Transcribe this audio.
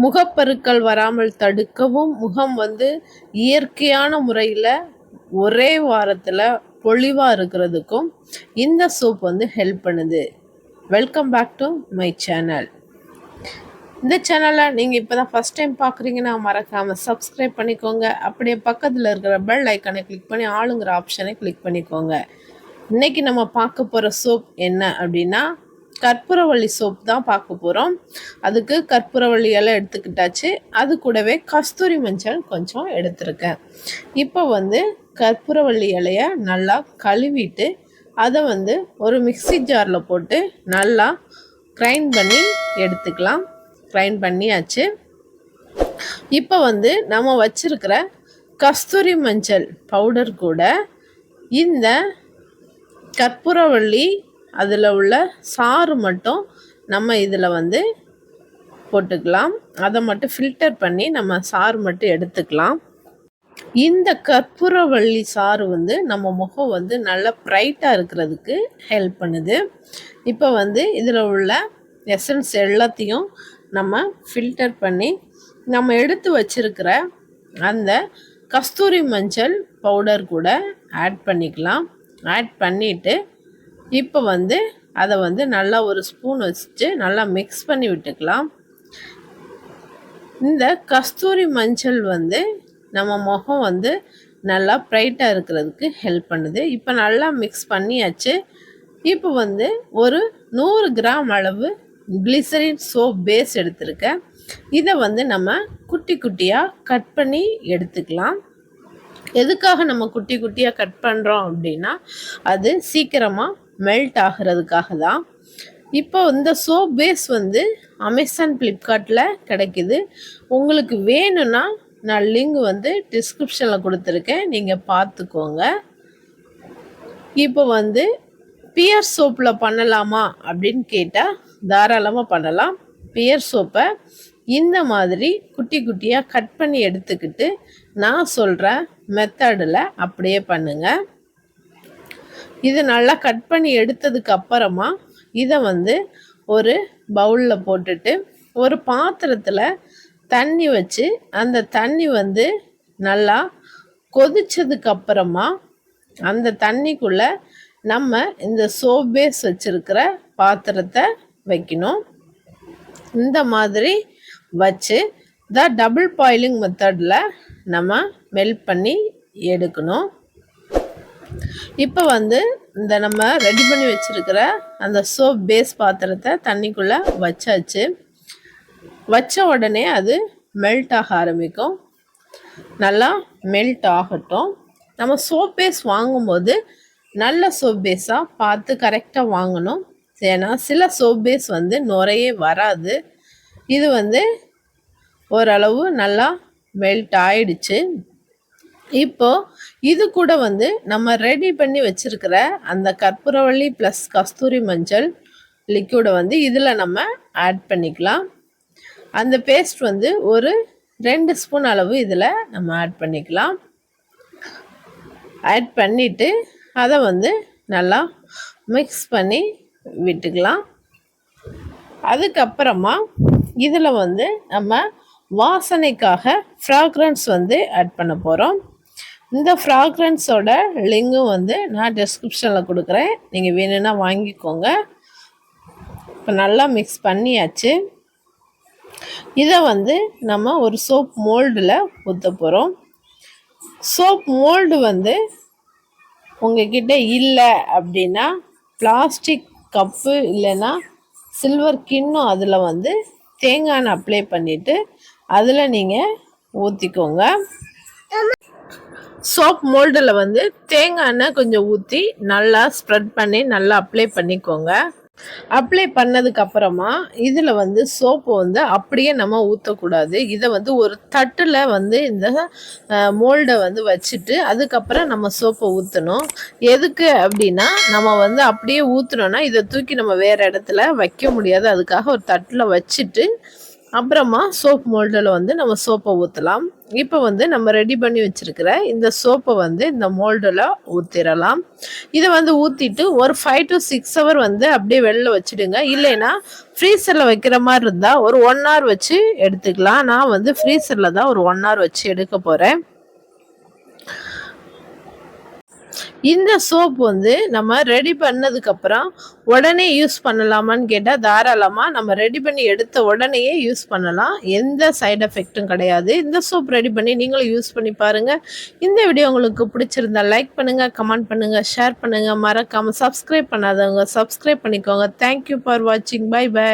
முகப்பருக்கள் வராமல் தடுக்கவும், முகம் வந்து இயற்கையான முறையில் ஒரே வாரத்தில் பொலிவாக இருக்கிறதுக்கும் இந்த சோப் வந்து ஹெல்ப் பண்ணுது. Welcome back to my channel. இந்த சேனலில் நீங்கள் இப்போ தான் ஃபஸ்ட் டைம் பார்க்குறீங்கன்னா மறக்காமல் சப்ஸ்கிரைப் பண்ணிக்கோங்க. அப்படியே பக்கத்தில் இருக்கிற பெல் ஐக்கானை கிளிக் பண்ணி ஆளுங்கிற ஆப்ஷனை கிளிக் பண்ணிக்கோங்க. இன்றைக்கி நம்ம பார்க்க போகிற சோப் என்ன அப்படின்னா கற்பூரவள்ளி சோப் தான் பார்க்க போகிறோம். அதுக்கு கற்பூரவள்ளி எல்லாம் எடுத்துக்கிட்டாச்சு. அது கூடவே கஸ்தூரி மஞ்சள் கொஞ்சம் எடுத்துருக்கேன். இப்போ வந்து கற்பூரவள்ளி இலையை நல்லா கழுவிட்டு அதை வந்து ஒரு மிக்சி ஜாரில் போட்டு நல்லா கிரைண்ட் பண்ணி எடுத்துக்கலாம். கிரைண்ட் பண்ணியாச்சு. இப்போ வந்து நம்ம வச்சிருக்கிற கஸ்தூரி மஞ்சள் பவுடர் கூட இந்த கற்பூரவள்ளி அதில் உள்ள சாறு மட்டும் நம்ம இதில் வந்து போட்டுக்கலாம். அதை மட்டும் ஃபில்டர் பண்ணி நம்ம சாறு மட்டும் எடுத்துக்கலாம். இந்த கற்பூரவள்ளி சாறு வந்து நம்ம முகம் வந்து நல்லா ப்ரைட்டாக இருக்கிறதுக்கு ஹெல்ப் பண்ணுது. இப்போ வந்து இதில் உள்ள எசன்ஸ் எல்லாத்தையும் நம்ம ஃபில்டர் பண்ணி நம்ம எடுத்து வச்சிருக்கிற அந்த கஸ்தூரி மஞ்சள் பவுடர் கூட ஆட் பண்ணிக்கலாம். ஆட் பண்ணிவிட்டு இப்போ வந்து அதை வந்து நல்லா ஒரு ஸ்பூன் வச்சுட்டு நல்லா மிக்ஸ் பண்ணி விட்டுக்கலாம். இந்த கஸ்தூரி மஞ்சள் வந்து நம்ம முகம் வந்து நல்லா ப்ரைட்டாக இருக்கிறதுக்கு ஹெல்ப் பண்ணுது. இப்போ நல்லா மிக்ஸ் பண்ணியாச்சு. இப்போ வந்து ஒரு 100 கிராம் அளவு கிளிசரின் சோப் பேஸ் எடுத்துருக்கேன். இதை வந்து நம்ம குட்டி குட்டியாக கட் பண்ணி எடுத்துக்கலாம். எதுக்காக நம்ம குட்டி குட்டியாக கட் பண்ணுறோம் அப்படின்னா அது சீக்கிரமாக மெல்ட் ஆகிறதுக்காக தான். இப்போ இந்த சோப் பேஸ் வந்து அமேசான் ஃப்ளிப்கார்ட்டில் கிடைக்கிது. உங்களுக்கு வேணும்னா நான் லிங்க் வந்து டிஸ்கிரிப்ஷனில் கொடுத்துருக்கேன், நீங்கள் பார்த்துக்கோங்க. இப்போ வந்து பியர் சோப்பில் பண்ணலாமா அப்படின்னு கேட்டால் தாராளமாக பண்ணலாம். பியர் சோப்பை இந்த மாதிரி குட்டி குட்டியாக கட் பண்ணி எடுத்துக்கிட்டு நான் சொல்கிற மெத்தடில் அப்படியே பண்ணுங்கள். இது நல்லா கட் பண்ணி எடுத்ததுக்கு அப்புறமா இதை வந்து ஒரு பவுலில் போட்டுட்டு ஒரு பாத்திரத்தில் தண்ணி வச்சு அந்த தண்ணி வந்து நல்லா கொதிச்சதுக்கு அப்புறமா அந்த தண்ணிக்குள்ளே நம்ம இந்த சோப் பேஸ் வச்சுருக்கிற பாத்திரத்தை வைக்கணும். இந்த மாதிரி வச்சு டபுள் பாயிலிங் மெத்தடில் நம்ம மெல்ட் பண்ணி எடுக்கணும். இப்போ வந்து இந்த நம்ம ரெடி பண்ணி வச்சுருக்கிற அந்த சோப் பேஸ் பாத்திரத்தை தண்ணிக்குள்ளே வச்சாச்சு. வச்ச உடனே அது மெல்ட் ஆக ஆரம்பிக்கும். நல்லா மெல்ட் ஆகட்டும். நம்ம சோப் பேஸ் வாங்கும்போது நல்ல சோப் பேஸாக பார்த்து கரெக்டாக வாங்கணும். ஏன்னா சில சோப் பேஸ் வந்து நுரையே வராது. இது வந்து ஓரளவு நல்லா மெல்ட் ஆயிடுச்சு. இப்போது இது கூட வந்து நம்ம ரெடி பண்ணி வச்சுருக்கிற அந்த கற்பூரவள்ளி ப்ளஸ் கஸ்தூரி மஞ்சள் லிக்யூடை வந்து இதில் நம்ம ஆட் பண்ணிக்கலாம். அந்த பேஸ்ட் வந்து ஒரு 2 ஸ்பூன் அளவு இதில் நம்ம ஆட் பண்ணிக்கலாம். ஆட் பண்ணிவிட்டு அதை வந்து நல்லா மிக்ஸ் பண்ணி விட்டுக்கலாம். அதுக்கப்புறமா இதில் வந்து நம்ம வாசனைக்காக ஃப்ராக்ரன்ஸ் வந்து ஆட் பண்ண போகிறோம். இந்த ஃப்ராக்ரன்ஸோட லிங்கும் வந்து நான் டிஸ்கிரிப்ஷனில் கொடுக்குறேன், நீங்கள் வேணும்னா வாங்கிக்கோங்க. இப்போ நல்லா மிக்ஸ் பண்ணியாச்சு. இதை வந்து நம்ம ஒரு சோப் மோல்டில் ஊற்ற போகிறோம். சோப் மோல்டு வந்து உங்ககிட்ட இல்லை அப்படின்னா பிளாஸ்டிக் கப்பு இல்லைன்னா சில்வர் கிண்ணம் அதில் வந்து தேங்காய் எண்ணெய் அப்ளை பண்ணிவிட்டு அதில் நீங்கள் ஊற்றிக்கோங்க. சோப் மோல்டில் வந்து தேங்காய் எண்ணெய் கொஞ்சம் ஊற்றி நல்லா ஸ்ப்ரெட் பண்ணி நல்லா அப்ளை பண்ணிக்கோங்க. அப்ளை பண்ணதுக்கப்புறமா இதில் வந்து சோப்பு வந்து அப்படியே நம்ம ஊற்றக்கூடாது. இதை வந்து ஒரு தட்டில் வந்து இந்த மோல்டை வந்து வச்சுட்டு அதுக்கப்புறம் நம்ம சோப்பை ஊற்றணும். எதுக்கு அப்படின்னா நம்ம வந்து அப்படியே ஊற்றினோன்னா இதை தூக்கி நம்ம வேறு இடத்துல வைக்க முடியாது. அதுக்காக ஒரு தட்டில் வச்சுட்டு அப்புறமா சோப் மோல்டில் வந்து நம்ம சோப்பை ஊற்றலாம். இப்போ வந்து நம்ம ரெடி பண்ணி வச்சுருக்கிற இந்த சோப்பை வந்து இந்த மோல்டில் ஊற்றிடலாம். இதை வந்து ஊற்றிட்டு ஒரு 5 to 6 hour வந்து அப்படியே வெளில வச்சுடுங்க. இல்லைன்னா ஃப்ரீசரில் வைக்கிற மாதிரி இருந்தால் ஒரு 1 hour வச்சு எடுத்துக்கலாம். நான் வந்து ஃப்ரீசரில் தான் ஒரு 1 hour வச்சு எடுக்க போகிறேன். இந்த சோப் வந்து நம்ம ரெடி பண்ணதுக்கப்புறம் உடனே யூஸ் பண்ணலாமான்னு கேட்டால் தாராளமாக நம்ம ரெடி பண்ணி எடுத்த உடனேயே யூஸ் பண்ணலாம். எந்த சைடு எஃபெக்ட்டும் கிடையாது. இந்த சோப் ரெடி பண்ணி நீங்களும் யூஸ் பண்ணி பாருங்கள். இந்த வீடியோ உங்களுக்கு பிடிச்சிருந்தா லைக் பண்ணுங்கள், கமெண்ட் பண்ணுங்கள், ஷேர் பண்ணுங்கள். மறக்காமல் சப்ஸ்கிரைப் பண்ணாதவங்க சப்ஸ்கிரைப் பண்ணிக்கோங்க. தேங்க்யூ ஃபார் வாட்சிங். Bye by.